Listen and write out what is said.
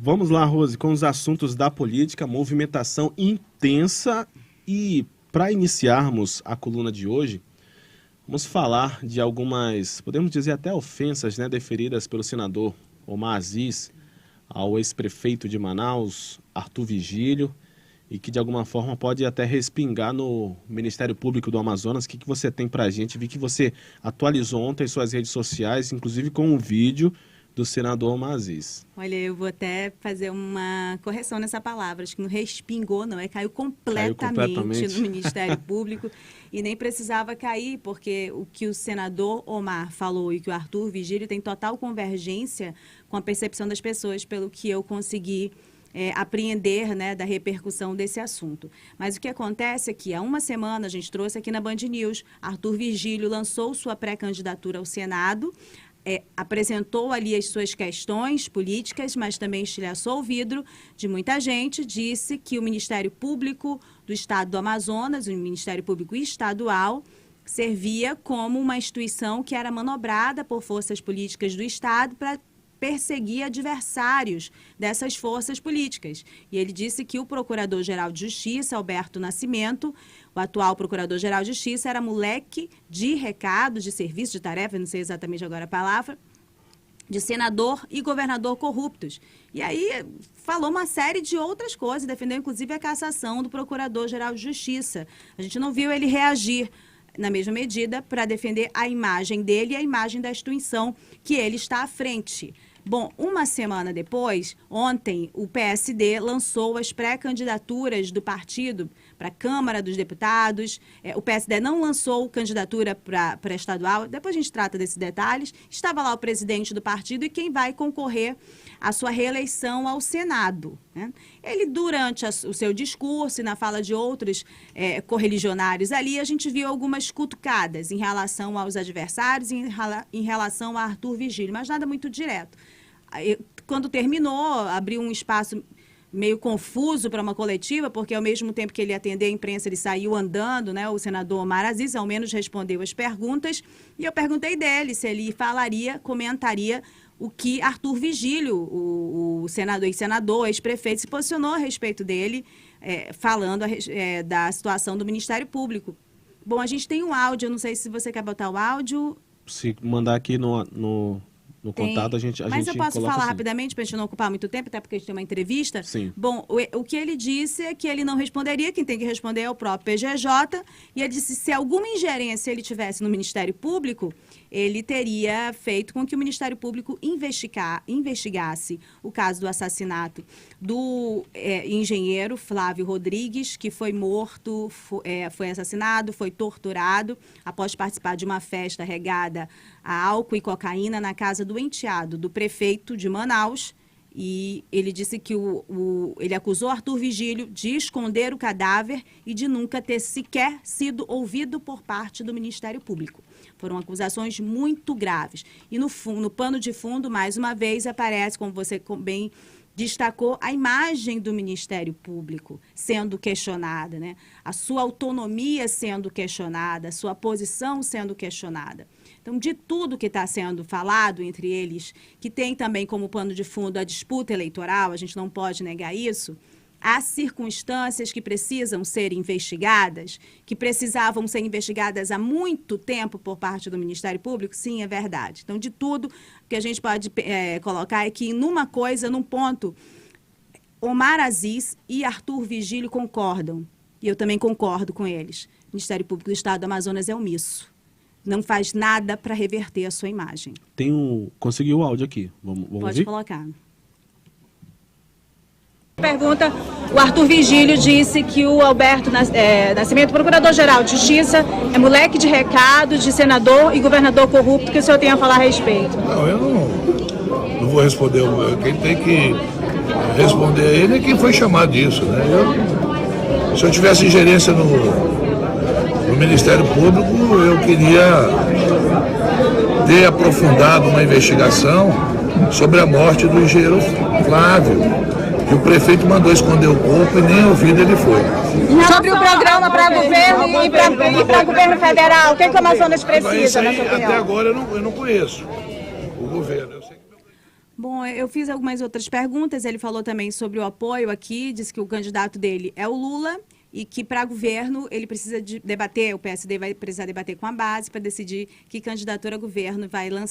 Vamos lá, Rose, com os assuntos da política, movimentação intensa. E para iniciarmos a coluna de hoje, vamos falar de algumas, podemos dizer até ofensas, né, deferidas pelo senador Omar Aziz ao ex-prefeito de Manaus, Arthur Vigílio, e que de alguma forma pode até respingar no Ministério Público do Amazonas. O que você tem para a gente? Vi que você atualizou ontem suas redes sociais, inclusive com um vídeo do senador Omar Aziz. Olha, eu vou até fazer uma correção nessa palavra. Acho que não respingou, não. Caiu completamente no Ministério Público e nem precisava cair, porque o que o senador Omar falou e que o Arthur Vigílio tem total convergência com a percepção das pessoas, pelo que eu consegui apreender, né, da repercussão desse assunto. Mas o que acontece é que há uma semana, a gente trouxe aqui na Band News, Arthur Vigílio lançou sua pré-candidatura ao Senado, apresentou ali as suas questões políticas, mas também estilhaçou o vidro de muita gente, disse que o Ministério Público do Estado do Amazonas, o Ministério Público Estadual, servia como uma instituição que era manobrada por forças políticas do Estado para perseguir adversários dessas forças políticas. E ele disse que o Procurador-Geral de Justiça, Alberto Nascimento, o atual Procurador-Geral de Justiça, era moleque de recado, de serviço, de tarefa, não sei exatamente agora a palavra, de senador e governador corruptos. E aí falou uma série de outras coisas, defendeu inclusive a cassação do Procurador-Geral de Justiça. A gente não viu ele reagir na mesma medida para defender a imagem dele e a imagem da instituição que ele está à frente. Bom, uma semana depois, ontem, o PSD lançou as pré-candidaturas do partido para a Câmara dos Deputados. O PSD não lançou candidatura para estadual, depois a gente trata desses detalhes. Estava lá o presidente do partido e quem vai concorrer à sua reeleição ao Senado, né? Ele, durante o seu discurso e na fala de outros correligionários ali, a gente viu algumas cutucadas em relação aos adversários e em relação a Arthur Vigílio, mas nada muito direto. Quando terminou, abriu um espaço meio confuso para uma coletiva, porque ao mesmo tempo que ele atendeu a imprensa, ele saiu andando, né? O senador Omar Aziz, ao menos, respondeu as perguntas, e eu perguntei dele se ele comentaria o que Arthur Vigílio, o senador, ex-prefeito, se posicionou a respeito dele, falando da situação do Ministério Público. Bom, a gente tem um áudio, eu não sei se você quer botar o áudio. Se mandar aqui no contato, a gente Mas eu posso falar assim rapidamente, para a gente não ocupar muito tempo, até porque a gente tem uma entrevista. Sim. Bom, o que ele disse é que ele não responderia, quem tem que responder é o próprio PGJ, e ele disse que se alguma ingerência ele tivesse no Ministério Público, ele teria feito com que o Ministério Público investigasse o caso do assassinato do engenheiro Flávio Rodrigues, que foi morto, foi assassinado, foi torturado após participar de uma festa regada a álcool e cocaína na casa do enteado do prefeito de Manaus. E ele disse que ele acusou Arthur Vigílio de esconder o cadáver e de nunca ter sequer sido ouvido por parte do Ministério Público. Foram acusações muito graves. E no pano de fundo, mais uma vez, aparece, como você bem destacou, a imagem do Ministério Público sendo questionada, né? A sua autonomia sendo questionada, a sua posição sendo questionada. Então, de tudo que está sendo falado entre eles, que tem também como pano de fundo a disputa eleitoral, a gente não pode negar isso, há circunstâncias que precisam ser investigadas, que precisavam ser investigadas há muito tempo por parte do Ministério Público? Sim, é verdade. Então, de tudo que a gente pode colocar é que, num ponto, Omar Aziz e Arthur Vigílio concordam, e eu também concordo com eles. O Ministério Público do Estado do Amazonas é omisso. Não faz nada para reverter a sua imagem. Conseguiu o áudio aqui. Vamos Pode ouvir? colocar. Pergunta, o Arthur Vigílio disse que o Alberto Nascimento, Procurador-Geral de Justiça, é moleque de recado, de senador e governador corrupto, que o senhor tem a falar a respeito. Não, eu não vou responder. Quem tem que responder a ele é quem foi chamado disso, né? Se eu tivesse ingerência no Ministério Público, eu queria ter aprofundado uma investigação sobre a morte do engenheiro Flávio, que o prefeito mandou esconder o corpo e nem ouvido ele foi. Sobre o programa para governo e para governo federal, o que o Amazonas precisa, na sua opinião? Até agora eu não conheço o governo. Eu sei que... Bom, eu fiz algumas outras perguntas, ele falou também sobre o apoio aqui, disse que o candidato dele é o Lula e que para governo ele precisa debater, o PSD vai precisar debater com a base para decidir que candidatura a governo vai lançar.